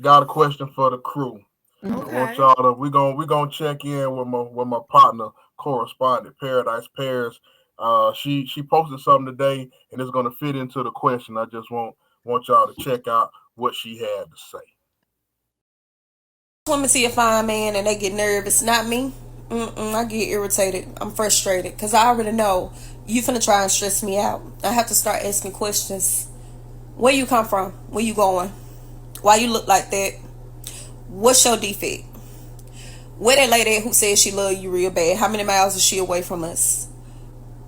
Got a question for the crew. I want Okay. y'all to we gonna check in with my partner correspondent Paradise Paris. She posted something today and it's gonna fit into the question. I just want y'all to check out what she had to say. Women see a fine man and they get nervous. Not me. I get irritated. I'm frustrated because I already know you finna try and stress me out. I have to start asking questions. Where you come from? Where you going? Why you look like that? What's your defect? Where that lady who says she love you real bad? How many miles is she away from us?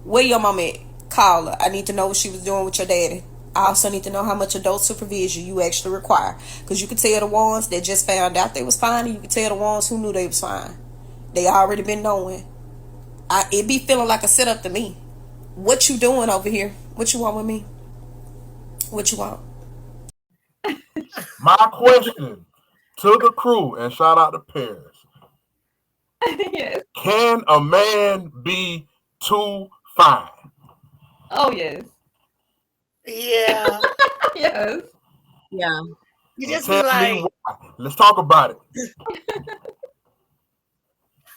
Where your mom at? Call her. I need to know what she was doing with your daddy. I also need to know how much adult supervision you actually require. Because you can tell the ones that just found out they was fine, and you can tell the ones who knew they was fine. They already been knowing. It be feeling like a setup to me. What you doing over here? What you want with me? What you want? My question to the crew and shout out to Paris. Yes. Can a man be too fine? Oh yes. Yeah. Yes. Yeah. You And just be tell me like, why. Let's talk about it.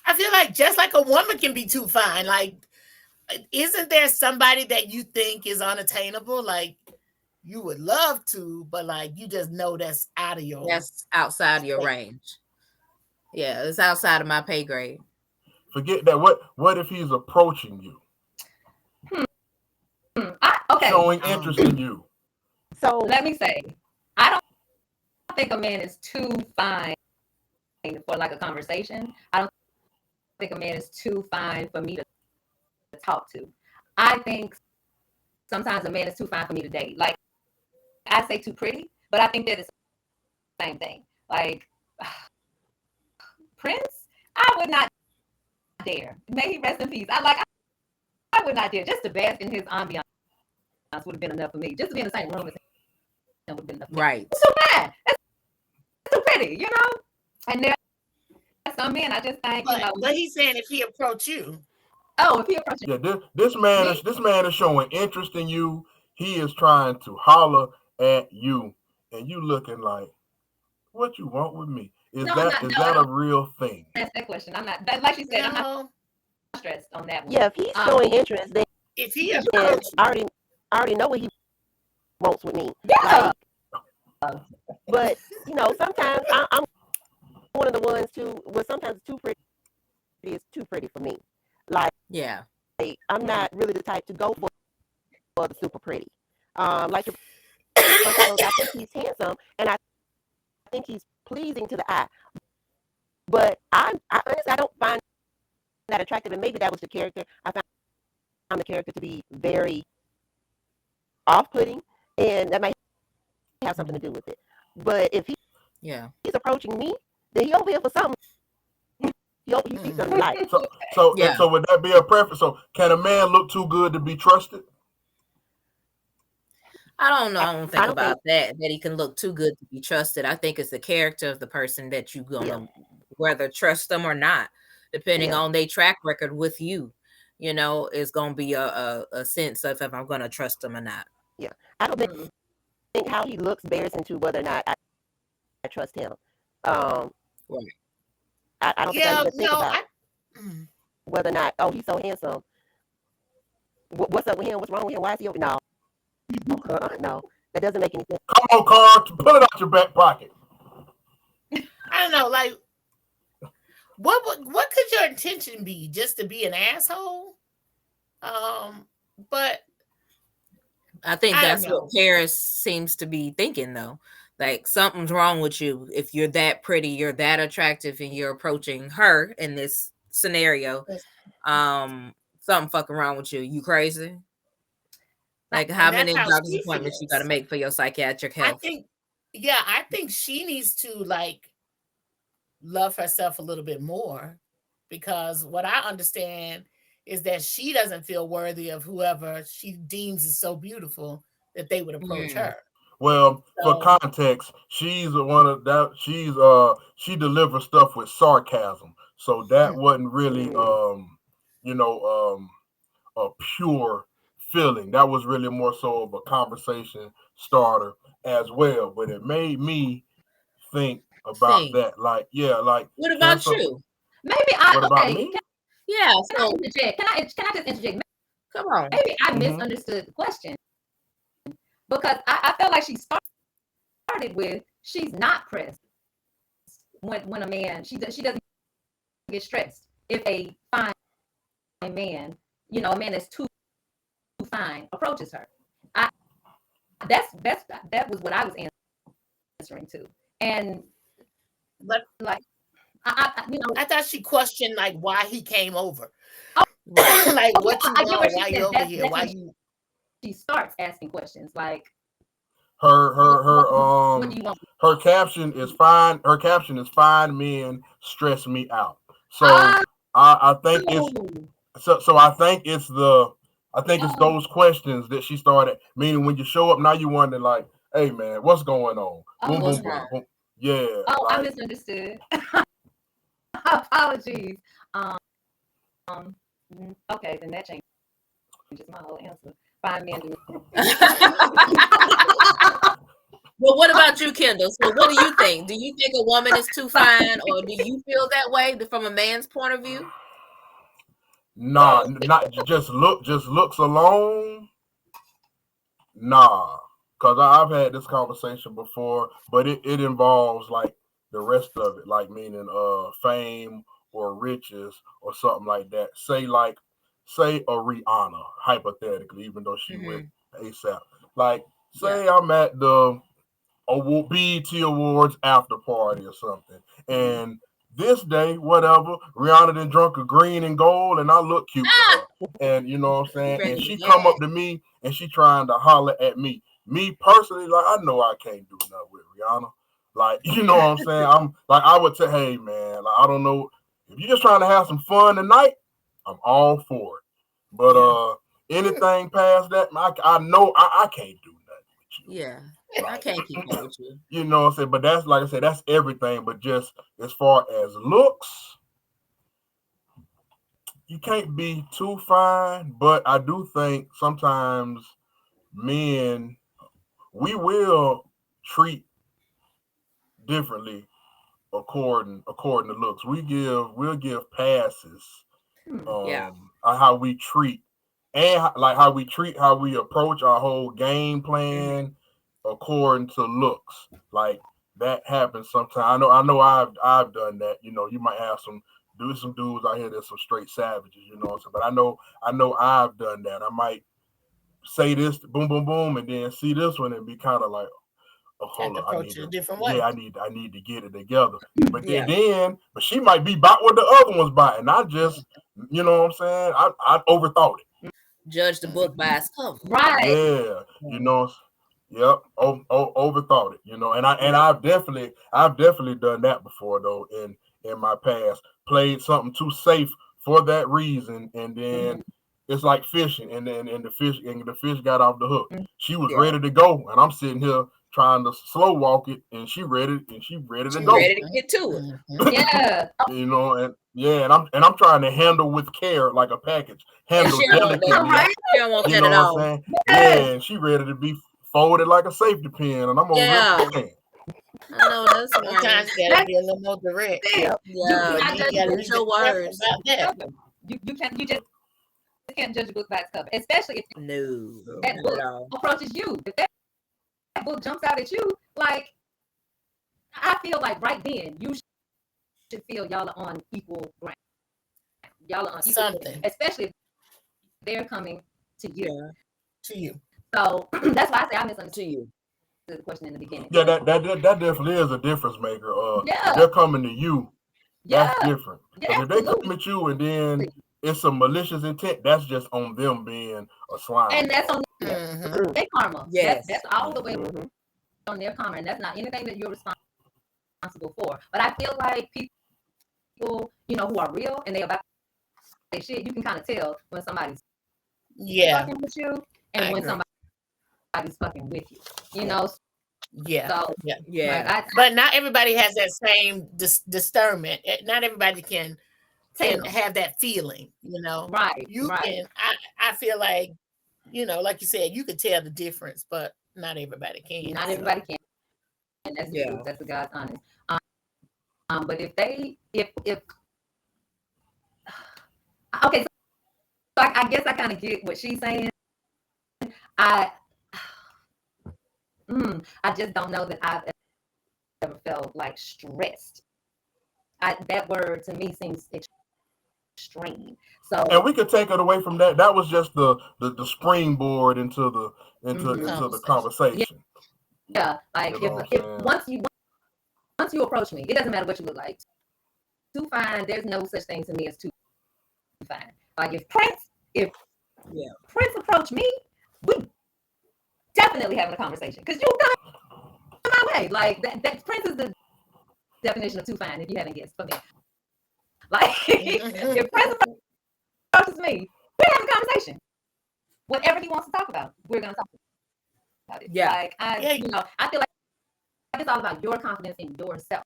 I feel like just like a woman can be too fine. Like, isn't there somebody that you think is unattainable? Like, you would love to, but like, you just know that's out of your That's outside of your state. range. Yeah, it's outside of my pay grade. Forget that. What if he's approaching you, Okay. showing interest in you? So let me say, I don't think a man is too fine for like a conversation. I don't think a man is too fine for me to talk to. I think sometimes a man is too fine for me to date. Like I say too pretty, but I think that it's the same thing. Like Prince, I would not dare. May he rest in peace. I would not dare. Just to bask in his ambiance would have been enough for me. Just to be in the same room as him would have been enough for me. Right. It's too bad. It's too pretty, you know? And there are some men I just think, But he's saying if he approach you, oh, if he approaches Yeah, me, this man is showing interest in you. He is trying to holler at you, and you looking like, what you want with me? no, I'm not. Is No, I that a don't real thing? ask that question. I'm not. Like she said, I'm not no. stressed on that one. Yeah, if he's showing interest, If he Because you know, then approach you, I already know what he wants with me. yeah, Like, but sometimes I'm one of the ones too. Well, sometimes too pretty is too pretty for me. Like, Yeah. I'm not really the type to go for the super pretty. Like your brother, I think he's handsome, and I think he's pleasing to the eye. But I honestly I don't find that attractive, and maybe that was the character. I found the character to be very off-putting, and that might have something to do with it. But if Yeah. he's approaching me, then he over here for something. He sees something like. Yeah. So would that be a preference? So can a man look too good to be trusted? I don't know. I, I don't I think don't think. about that. That he can look too good to be trusted. I think it's the character of the person that you Yeah, gonna whether trust them or not, depending yeah, on their track record with you. Is gonna be a sense of if I'm gonna trust them or not. yeah. I don't think how he looks bears into whether or not I trust him. Um, Right. I don't think I yeah, even think no, about whether or not, oh, he's so handsome. What's up with him? What's wrong with him? Why is he over? No, no, that doesn't make any sense. Come on, Carl, pull it out your back pocket. I don't know. Like, what could your intention be? Just to be an asshole? But I think I don't that's what know. Paris seems to be thinking, though. Like something's wrong with you if you're that pretty, you're that attractive, and you're approaching her in this scenario. Something fucking wrong with you. You crazy? Like how And that's many how doctor's she appointments you got to feels. make for your psychiatric I health? think, yeah, I think she needs to like love herself a little bit more because what I understand is that she doesn't feel worthy of whoever she deems is so beautiful that they would approach Mm, her. Well, for So, context, she's one of that. She delivers stuff with sarcasm, so that wasn't really Mm, you know a pure feeling. That was really more so of a conversation starter as well. But it made me think about that. Like, yeah, like what about you? Maybe what about me? Yeah. Can I interject? Can I just interject? Come on. Maybe I misunderstood the question because I felt like she started with she's not pressed when a man she doesn't get stressed if a fine man, a man that's too fine approaches her. I that was what I was answering to, and But like I thought she questioned like why he came over. Right. Like what you I get where want, she why said you over here, that's why when you she starts asking questions like Her what do you want? her caption is fine. Her caption is fine men stress me out. So Oh, I think it's so I think it's those questions that she started. Meaning when you show up now, you wonder like, hey man, what's going on? Boom What's boom boom wrong? boom. Yeah. I Like, misunderstood. Apologies. Okay, then that changes my whole answer. Fine men do. Well, what about you, Kendall? So, what do you think? Do you think a woman is too fine, or do you feel that way from a man's point of view? nah, not just looks alone. Nah, because I've had this conversation before, but it involves like the rest of it, like meaning fame or riches or something like that. Say a Rihanna, hypothetically, even though she with ASAP. Like say I'm at the BET Awards after party or something, and this day, whatever, Rihanna done drunk a green and gold, and I look cute to her. And you know what I'm saying? And she come up to me and she trying to holler at me. Me personally, like I know I can't do nothing with Rihanna. Like, you know what I'm saying? I'm like I would say, hey man, like, I don't know. If you're just trying to have some fun tonight, I'm all for it. But anything past that, I know I can't do nothing with you. Yeah. I Like, can't keep up with you. you know what I'm saying? But that's like I said, that's everything. But just as far as looks, you can't be too fine. But I do think sometimes men we will treat differently according to looks. We'll give passes Yeah. on how we treat and like how we approach our whole game plan according to looks. Like that happens sometimes. I know I've done that. You know, you might have some dudes out here that's some straight savages, you know what I'm saying? But I know I've done that. I might say this boom boom boom and then see this one and be kind of like, oh, have hold to up, I approach need it a to, different way. yeah, I need to get it together. But Yeah. but she might be about what the other one's about, and I just, you know what I'm saying? I overthought it. Judge the book by its cover. Right. Yeah, you know, yep, overthought it. You know, and I've definitely done that before though in my past. Played something too safe for that reason, and then it's like fishing, and the fish got off the hook. She was ready to go, and I'm sitting here trying to slow walk it, and she ready to She go. ready to get to it. Yeah. You know, and I'm trying to handle with care like a package, And handle she don't want that. delicately. She don't want You that know at what I'm all. saying? Yeah, and she ready to be folded like a safety pin, and I'm over Yeah. here playing. I know that's Sometimes right. you gotta be a little more direct. Yeah. Yeah. Not You judge gotta Use be your careful words. about that. you just can't judge a book by its cover, especially if No, that not book at all. approaches you. If that book jumps out at you, like I feel like right then you should feel y'all are on equal ground. Y'all are on equal Something especially if they're coming to you. Yeah. to you. So that's why I say I misunderstood To you. the question in the beginning. Yeah, that definitely is a difference maker. If Yeah. they're coming to you, that's Yeah. different. Because Yeah, if they come absolutely. at you and then it's some malicious intent, that's just on them being a slime. And that's on Mhm. their karma. Yes. That's all the way on their karma, and that's not anything that you're responsible for. But I feel like people, who are real and they about their shit, you can kind of tell when somebody's Yeah, fucking with you and I when agree. somebody's fucking with you. You know, Yeah, so yeah. Yeah. like But not everybody has that same discernment. Not everybody can tell. have that feeling. You know, Right, you right. can. I feel like like you said, you could tell the difference, but not everybody can. Not So. everybody can. That's the Yeah. truth. That's the God's honest. But if okay, so I guess I kind of get what she's saying. I I just don't know that I've ever felt like stressed. That word to me seems extreme. So And we could take it away from that. That was just the springboard into the conversation. yeah, like You know what I'm if saying? once you approach me, it doesn't matter what you look like. Too fine. There's no such thing to me as too fine. Like if Prince approached me, we definitely having a conversation because you come my way. Like that Prince is the definition of too fine. If you haven't guessed, for me, like if Prince approaches me, we're having a conversation. Whatever he wants to talk about, we're gonna talk about it. Yeah. Like I feel like it's all about your confidence in yourself.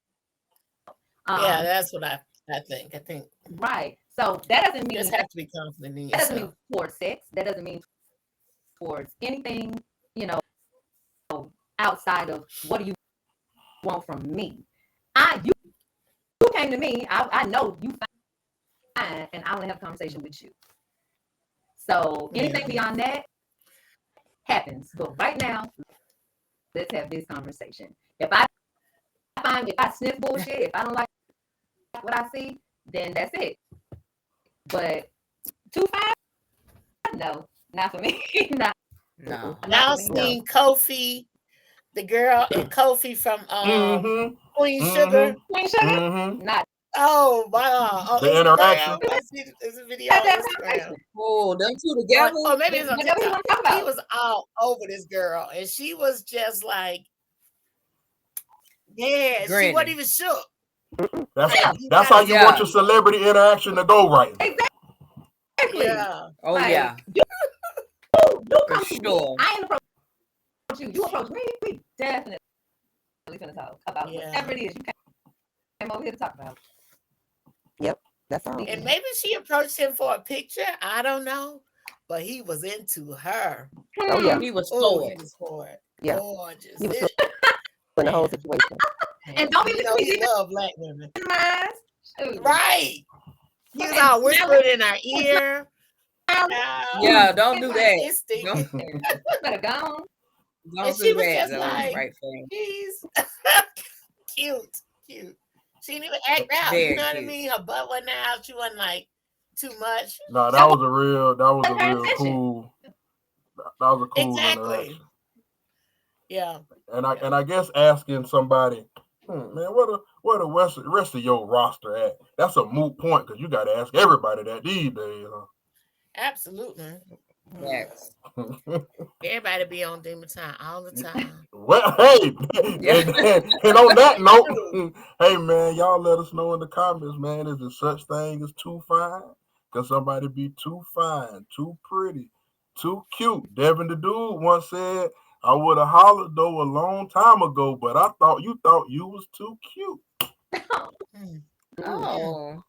Yeah, that's what I think. I think right. So that doesn't mean you just have to be confident in that doesn't yourself. mean towards sex. That doesn't mean towards anything, you know, outside of what do you want from me. You came to me. I know you fine, and I want to have a conversation with you. So anything beyond that happens. But right now, let's have this conversation. If I sniff bullshit, if I don't like what I see, then that's it. But too fine? No, not for me. No. Y'all seen Kofi, the girl and Kofi from Queen Sugar? Queen Sugar? Mm-hmm. Not. Oh wow! Oh, The interaction. I see this video on Instagram. Oh, them two together. Or maybe it's on Whatever you TikTok. want to talk about. He was all over this girl, and she was just like, yeah, she wasn't even shook. That's how you want your celebrity interaction to go right now. Exactly. Yeah. Oh like, yeah. You come For to sure. me. I ain't approach you. You approach me. We definitely gonna talk about whatever it is you came over here to talk about. Yep, that's all. And maybe she approached him for a picture. I don't know, but he was into her. Oh yeah, He was Oh, for he it. was for it. Yeah. Gorgeous. He was in the whole situation. And don't be he love black women. Shoot. Right. He was all whispered in our ear. Yeah, don't do that. It's Don't, better go. And do she was that, just though. like, Right thing. he's cute. She didn't even act out. Very You know what I cute. mean? Her butt wasn't out. She wasn't like too much. No, that was a real cool. That was a cool interaction. Yeah. And I guess asking somebody, man, where the rest of your roster at? That's a moot point because you got to ask everybody that these days. Huh? Absolutely. Yes. Everybody be on demon time all the time. Well, hey, and on that note, hey man, y'all let us know in the comments, man. Is there such thing as too fine? Can somebody be too fine, too pretty, too cute? Devin the dude once said, "I would have hollered though a long time ago, but I thought you was too cute." Oh.